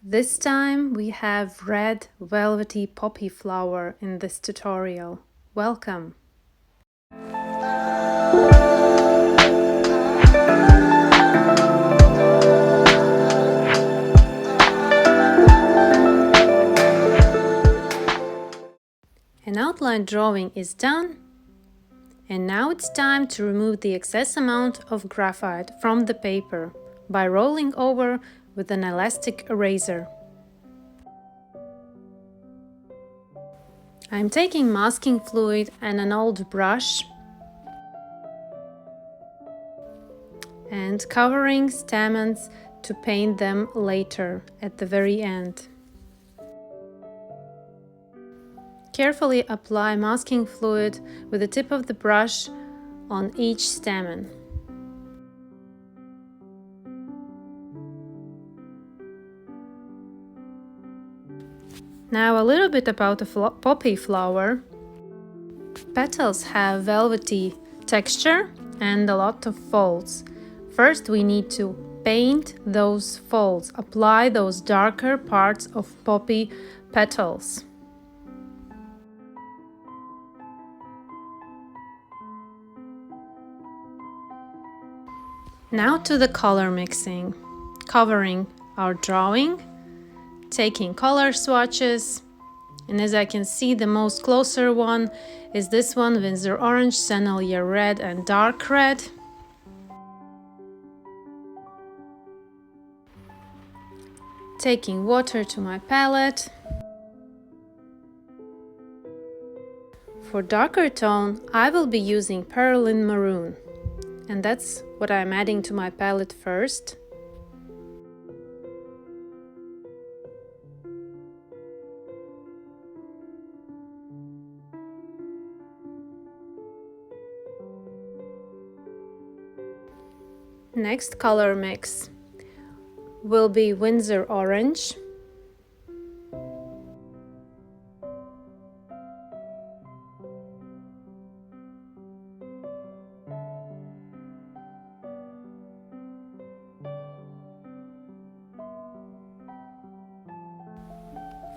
This time we have red velvety poppy flower in this tutorial. Welcome! An outline drawing is done, and now it's time to remove the excess amount of graphite from the paper by rolling over with an elastic eraser. I'm taking masking fluid and an old brush and covering stamens to paint them later at the very end. Carefully apply masking fluid with the tip of the brush on each stamen. Now a little bit about the poppy flower. Petals have velvety texture and a lot of folds. First we need to paint those folds, apply those darker parts of poppy petals. Now to the color mixing, covering our drawing, taking color swatches, and as I can see, the most closer one is this one, Winsor Orange, Sennelier Red and Dark Red. Taking water to my palette. For darker tone, I will be using Perylene Maroon, and that's what I'm adding to my palette first. Next color mix will be Winsor Orange,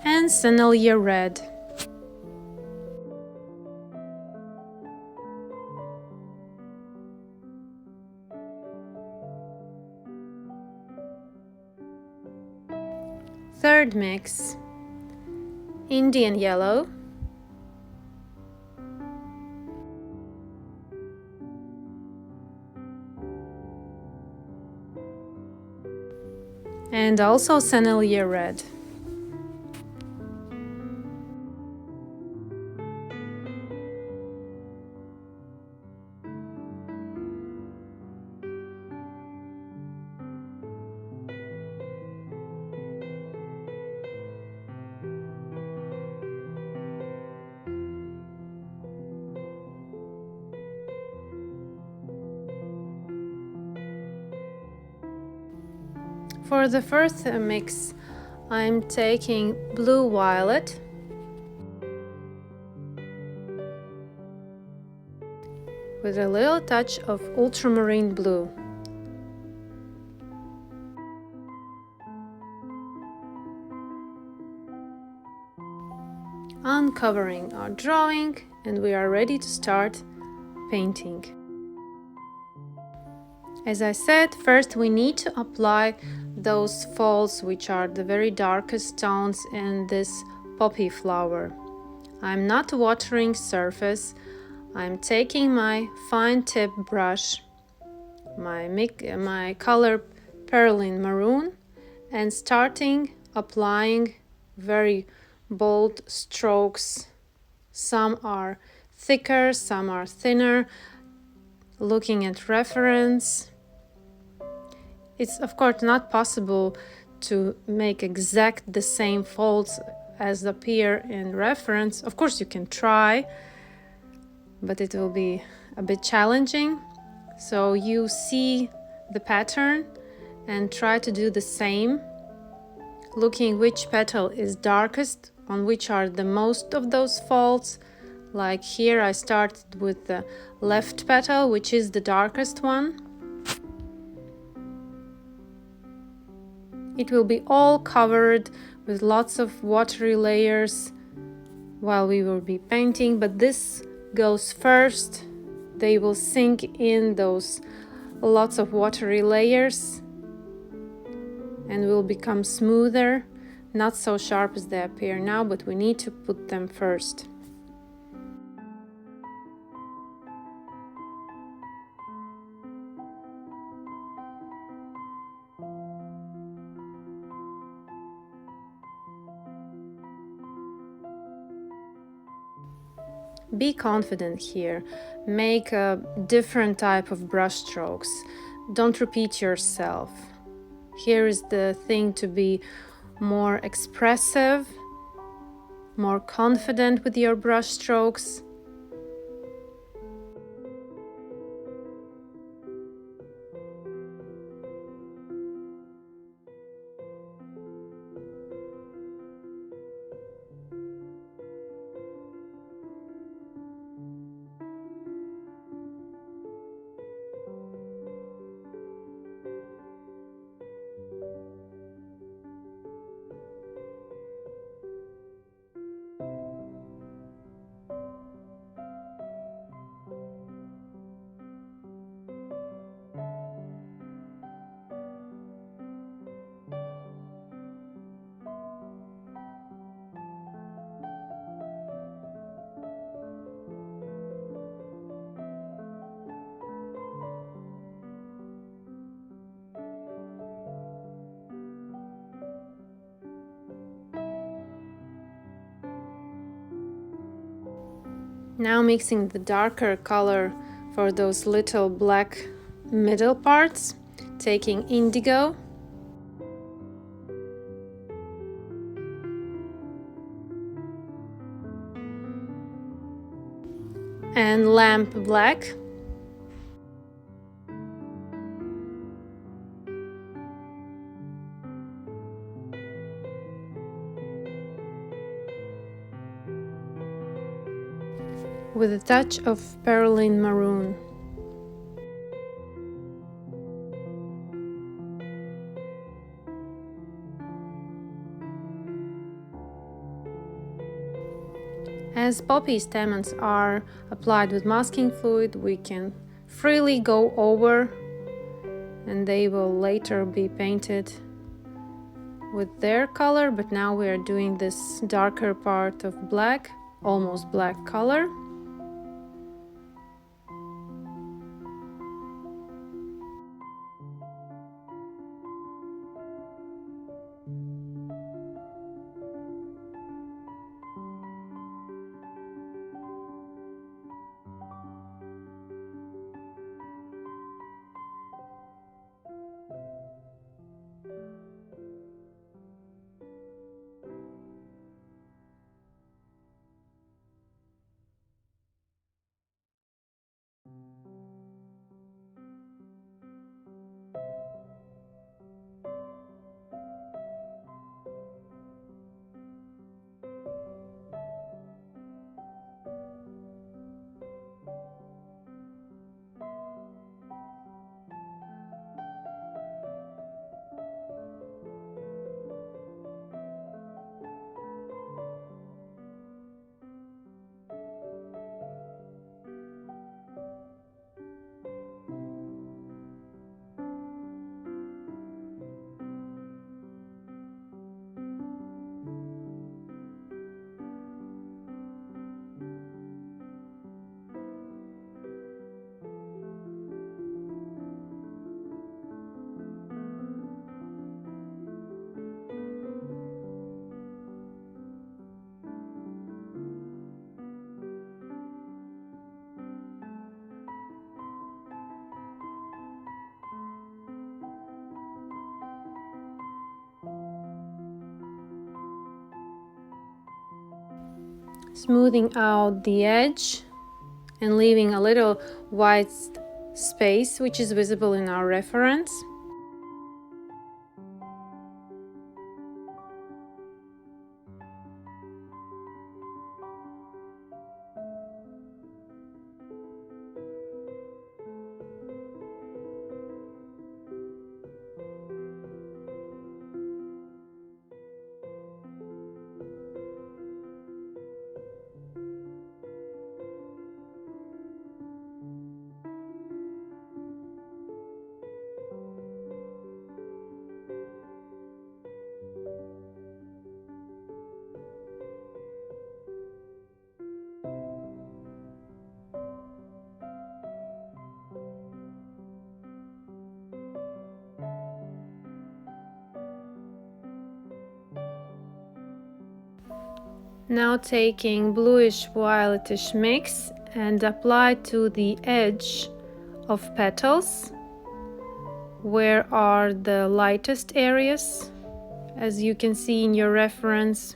and Sennelier Red. Third mix, Indian Yellow, and also Sennelier Red. For the first mix, I'm taking Blue Violet, with a little touch of Ultramarine Blue. Uncovering our drawing, and we are ready to start painting. As I said, first we need to apply those folds, which are the very darkest tones in this poppy flower. I'm not watering surface. I'm taking my fine tip brush, my color Perylene Maroon, and starting applying very bold strokes. Some are thicker, some are thinner. Looking at reference, it's of course not possible to make exact the same folds as appear in reference. Of course you can try, but it will be a bit challenging. So you see the pattern and try to do the same, looking which petal is darkest, on which are the most of those folds. Like here I started with the left petal, which is the darkest one. It will be all covered with lots of watery layers while we will be painting, but this goes first. They will sink in those lots of watery layers and will become smoother, not so sharp as they appear now, but we need to put them first. Be confident here. Make a different type of brush strokes. Don't repeat yourself. Here is the thing to be more expressive, more confident with your brush strokes. Now mixing the darker color for those little black middle parts, taking indigo and lamp black. With a touch of Perylene Maroon. As poppy stamens are applied with masking fluid, we can freely go over and they will later be painted with their color, but now we are doing this darker part of black, almost black color. Smoothing out the edge and leaving a little white space which is visible in our reference. Now taking bluish violetish mix and apply to the edge of petals where are the lightest areas, as you can see in your reference.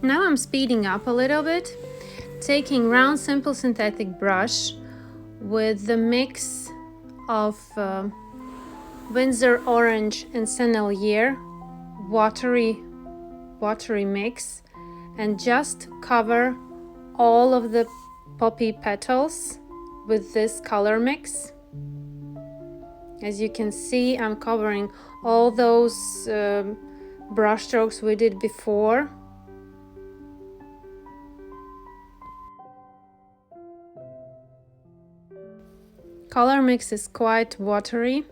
Now I'm speeding up a little bit, taking round simple synthetic brush with the mix of Winsor Orange and Sennelier watery mix, and just cover all of the poppy petals with this color mix. As you can see, I'm covering all those brush strokes we did before. Color mix is quite watery.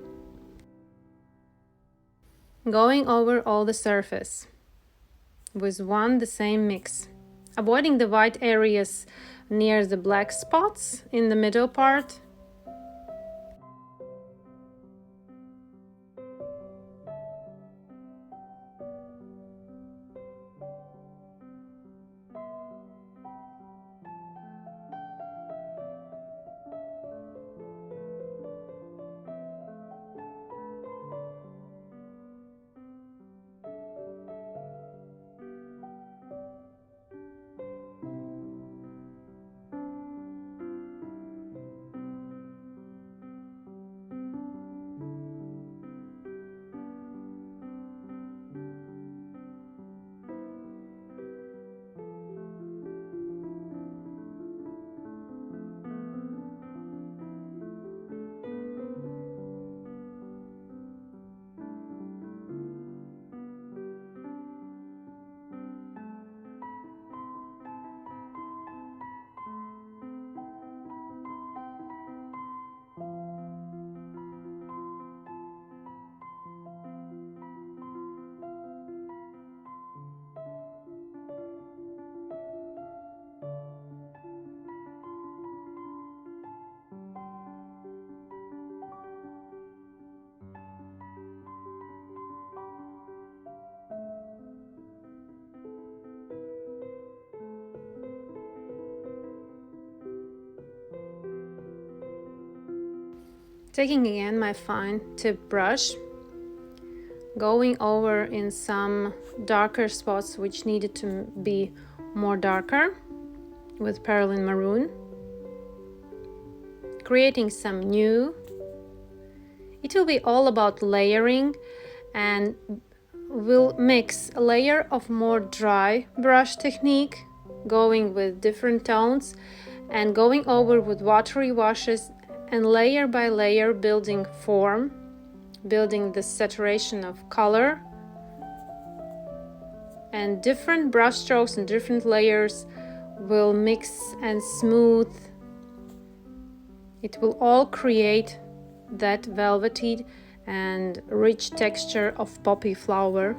Going over all the surface with the same mix, avoiding the white areas near the black spots in the middle part. Taking again my fine tip brush, going over in some darker spots which needed to be more darker with Perylene Maroon, creating some new. It will be all about layering, and we'll mix a layer of more dry brush technique, going with different tones and going over with watery washes, and layer by layer building form, building the saturation of color, and different brush strokes and different layers will mix and smooth. It will all create that velvety and rich texture of poppy flower.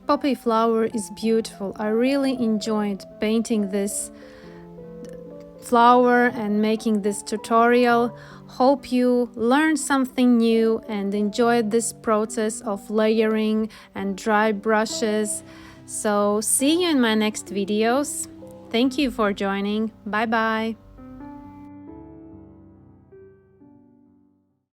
poppy flower is beautiful. I really enjoyed painting this flower and making this tutorial. Hope you learned something new and enjoyed this process of layering and dry brushes. So see you in my next videos. Thank you for joining. Bye bye.